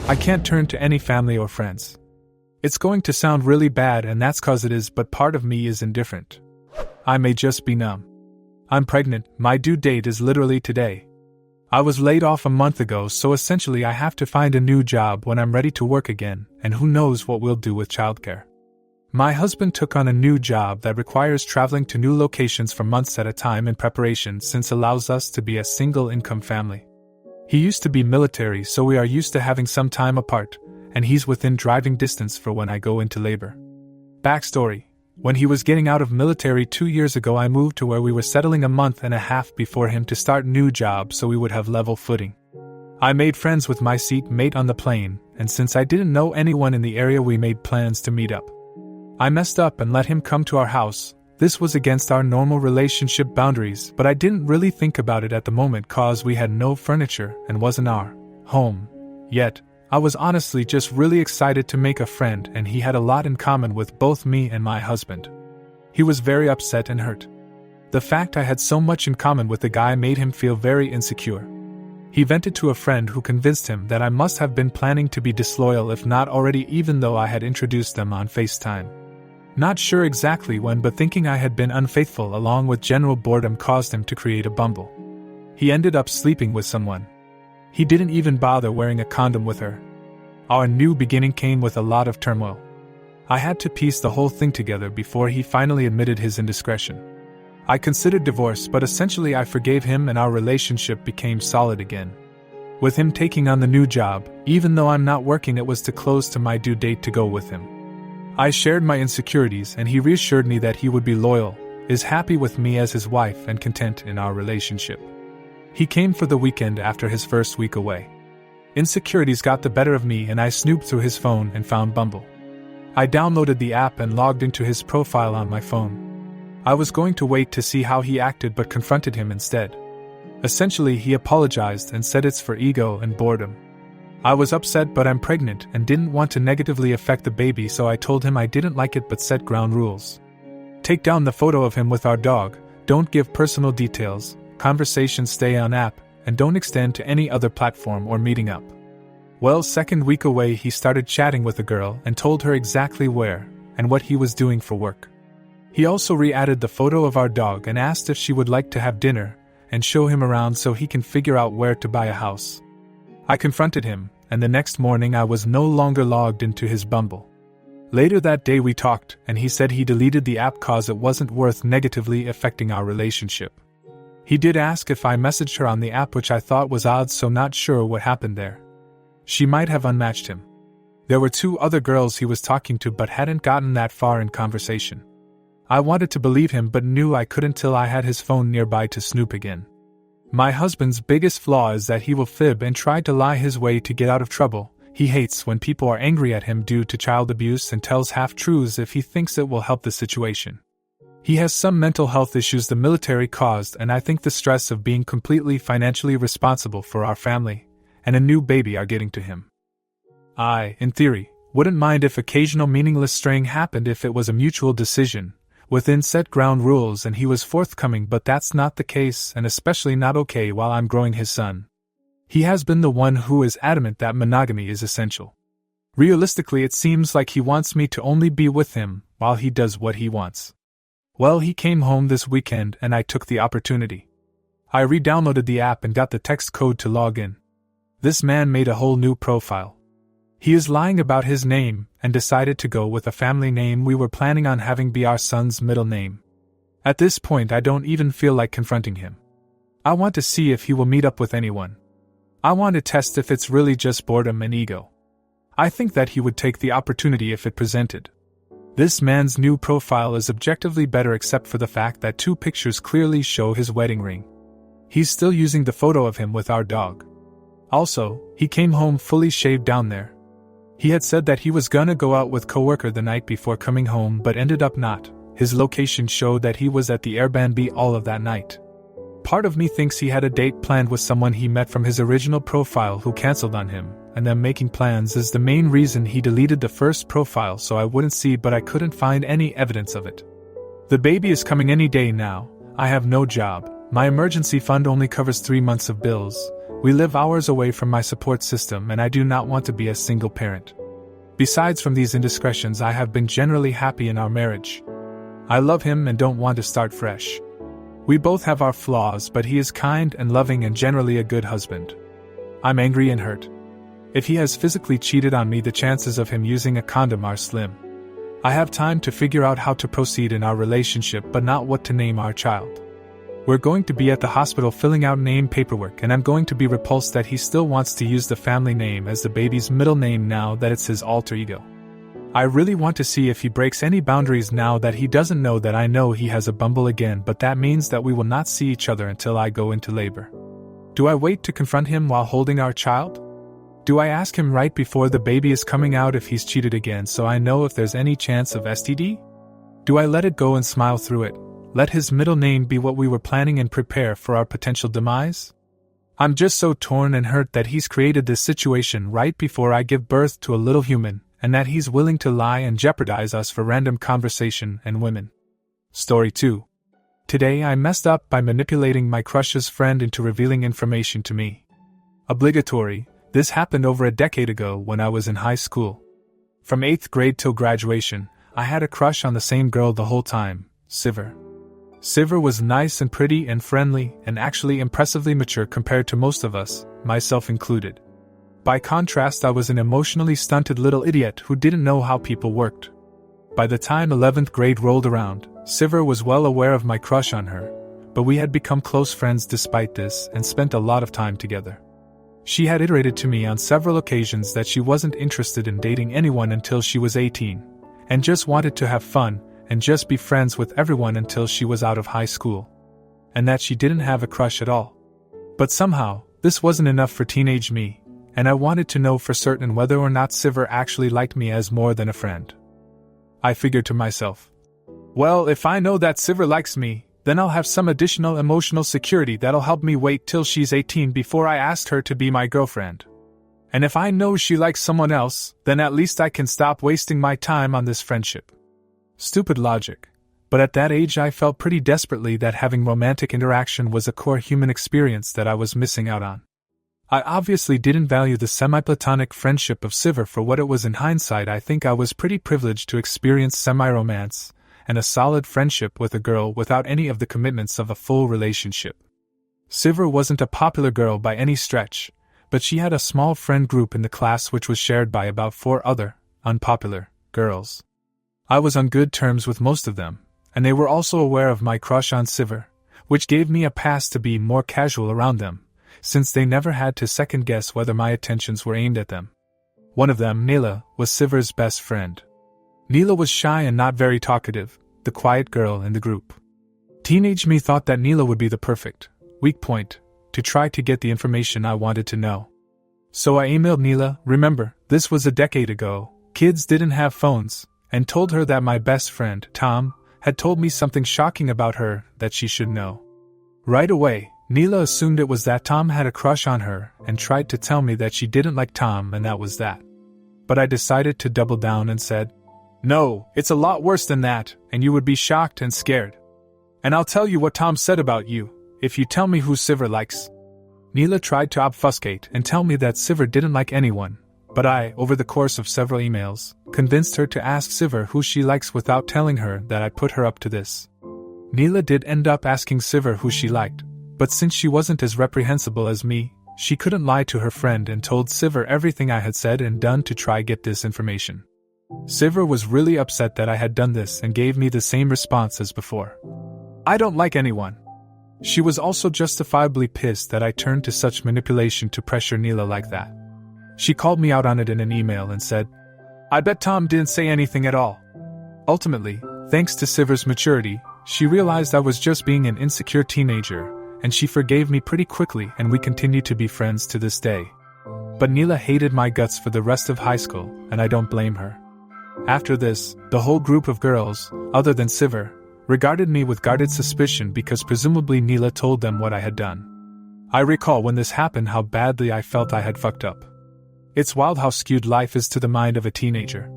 I can't turn to any family or friends. It's going to sound really bad, and that's 'cause it is, but part of me is indifferent. I may just be numb. I'm pregnant, my due date is literally today. I was laid off a month ago, so essentially I have to find a new job when I'm ready to work again, and who knows what we'll do with childcare. My husband took on a new job that requires traveling to new locations for months at a time in preparation, since it allows us to be a single-income family. He used to be military, so we are used to having some time apart, and he's within driving distance for when I go into labor. Backstory: when he was getting out of military 2 years ago, I moved to where we were settling a month and a half before him to start new job so we would have level footing. I made friends with my seatmate on the plane, and since I didn't know anyone in the area, we made plans to meet up. I messed up and let him come to our house. This was against our normal relationship boundaries, but I didn't really think about it at the moment 'cause we had no furniture and wasn't our home yet. I was honestly just really excited to make a friend, and he had a lot in common with both me and my husband. He was very upset and hurt. The fact I had so much in common with the guy made him feel very insecure. He vented to a friend who convinced him that I must have been planning to be disloyal, if not already, even though I had introduced them on FaceTime. Not sure exactly when, but thinking I had been unfaithful along with general boredom caused him to create a Bumble. He ended up sleeping with someone. He didn't even bother wearing a condom with her. Our new beginning came with a lot of turmoil. I had to piece the whole thing together before he finally admitted his indiscretion. I considered divorce, but essentially I forgave him and our relationship became solid again. With him taking on the new job, even though I'm not working, it was too close to my due date to go with him. I shared my insecurities, and he reassured me that he would be loyal, is happy with me as his wife, and content in our relationship. He came for the weekend after his first week away. Insecurities got the better of me, and I snooped through his phone and found Bumble. I downloaded the app and logged into his profile on my phone. I was going to wait to see how he acted, but confronted him instead. Essentially, he apologized and said it's for ego and boredom. I was upset, but I'm pregnant and didn't want to negatively affect the baby, so I told him I didn't like it but set ground rules. Take down the photo of him with our dog, don't give personal details, conversations stay on app, and don't extend to any other platform or meeting up. Well, second week away, he started chatting with a girl and told her exactly where and what he was doing for work. He also re-added the photo of our dog and asked if she would like to have dinner and show him around so he can figure out where to buy a house. I confronted him, and the next morning I was no longer logged into his Bumble. Later that day we talked, and he said he deleted the app cause it wasn't worth negatively affecting our relationship. He did ask if I messaged her on the app, which I thought was odd, so not sure what happened there. She might have unmatched him. There were 2 other girls he was talking to but hadn't gotten that far in conversation. I wanted to believe him but knew I couldn't till I had his phone nearby to snoop again. My husband's biggest flaw is that he will fib and try to lie his way to get out of trouble. He hates when people are angry at him due to child abuse and tells half-truths if he thinks it will help the situation. He has some mental health issues the military caused, and I think the stress of being completely financially responsible for our family and a new baby are getting to him. I, in theory, wouldn't mind if occasional meaningless straying happened if it was a mutual decision, within set ground rules, and he was forthcoming, but that's not the case, and especially not okay while I'm growing his son. He has been the one who is adamant that monogamy is essential. Realistically, it seems like he wants me to only be with him while he does what he wants. Well, he came home this weekend and I took the opportunity. I re-downloaded the app and got the text code to log in. This man made a whole new profile. He is lying about his name and decided to go with a family name we were planning on having be our son's middle name. At this point, I don't even feel like confronting him. I want to see if he will meet up with anyone. I want to test if it's really just boredom and ego. I think that he would take the opportunity if it presented. This man's new profile is objectively better except for the fact that 2 pictures clearly show his wedding ring. He's still using the photo of him with our dog. Also, he came home fully shaved down there. He had said that he was gonna go out with coworker the night before coming home but ended up not. His location showed that he was at the Airbnb all of that night. Part of me thinks he had a date planned with someone he met from his original profile who canceled on him, and them making plans is the main reason he deleted the first profile so I wouldn't see, but I couldn't find any evidence of it. The baby is coming any day now. I have no job. My emergency fund only covers 3 months of bills, We live hours away from my support system and I do not want to be a single parent. Besides from these indiscretions, I have been generally happy in our marriage. I love him and don't want to start fresh. We both have our flaws, but he is kind and loving and generally a good husband. I'm angry and hurt. If he has physically cheated on me, the chances of him using a condom are slim. I have time to figure out how to proceed in our relationship, but not what to name our child. We're going to be at the hospital filling out name paperwork, and I'm going to be repulsed that he still wants to use the family name as the baby's middle name now that it's his alter ego. I really want to see if he breaks any boundaries now that he doesn't know that I know he has a bumble again, but that means that we will not see each other until I go into labor. Do I wait to confront him while holding our child? Do I ask him right before the baby is coming out if he's cheated again so I know if there's any chance of STD? Do I let it go and smile through it, let his middle name be what we were planning and prepare for our potential demise? I'm just so torn and hurt that he's created this situation right before I give birth to a little human, and that he's willing to lie and jeopardize us for random conversation and women. Story 2. Today I messed up by manipulating my crush's friend into revealing information to me. Obligatory. This happened over a decade ago when I was in high school. From 8th grade till graduation, I had a crush on the same girl the whole time, Sivir. Sivir was nice and pretty and friendly and actually impressively mature compared to most of us, myself included. By contrast, I was an emotionally stunted little idiot who didn't know how people worked. By the time 11th grade rolled around, Sivir was well aware of my crush on her, but we had become close friends despite this and spent a lot of time together. She had iterated to me on several occasions that she wasn't interested in dating anyone until she was 18, and just wanted to have fun and just be friends with everyone until she was out of high school, and that she didn't have a crush at all. But somehow, this wasn't enough for teenage me, and I wanted to know for certain whether or not Sivir actually liked me as more than a friend. I figured to myself, well, if I know that Sivir likes me, then I'll have some additional emotional security that'll help me wait till she's 18 before I asked her to be my girlfriend. And if I know she likes someone else, then at least I can stop wasting my time on this friendship. Stupid logic, but at that age I felt pretty desperately that having romantic interaction was a core human experience that I was missing out on. I obviously didn't value the semi-platonic friendship of Sivir for what it was. In hindsight, I think I was pretty privileged to experience semi-romance and a solid friendship with a girl without any of the commitments of a full relationship. Sivir wasn't a popular girl by any stretch, but she had a small friend group in the class which was shared by about 4 other, unpopular, girls. I was on good terms with most of them, and they were also aware of my crush on Sivir, which gave me a pass to be more casual around them, since they never had to second-guess whether my attentions were aimed at them. One of them, Neela, was Sivir's best friend. Neela was shy and not very talkative, the quiet girl in the group. Teenage me thought that Neela would be the perfect, weak point, to try to get the information I wanted to know. So I emailed Neela, remember, this was a decade ago, kids didn't have phones, and told her that my best friend, Tom, had told me something shocking about her that she should know. Right away, Neela assumed it was that Tom had a crush on her and tried to tell me that she didn't like Tom and that was that. But I decided to double down and said, no, it's a lot worse than that, and you would be shocked and scared. And I'll tell you what Tom said about you, if you tell me who Sivir likes. Neela tried to obfuscate and tell me that Sivir didn't like anyone, but I, over the course of several emails, convinced her to ask Sivir who she likes without telling her that I put her up to this. Neela did end up asking Sivir who she liked, but since she wasn't as reprehensible as me, she couldn't lie to her friend and told Sivir everything I had said and done to try get this information. Sivir was really upset that I had done this and gave me the same response as before. I don't like anyone. She was also justifiably pissed that I turned to such manipulation to pressure Neela like that. She called me out on it in an email and said, I bet Tom didn't say anything at all. Ultimately, thanks to Sivir's maturity, she realized I was just being an insecure teenager, and she forgave me pretty quickly and we continue to be friends to this day. But Neela hated my guts for the rest of high school, and I don't blame her. After this, the whole group of girls, other than Sivir, regarded me with guarded suspicion because presumably Neela told them what I had done. I recall when this happened how badly I felt I had fucked up. It's wild how skewed life is to the mind of a teenager.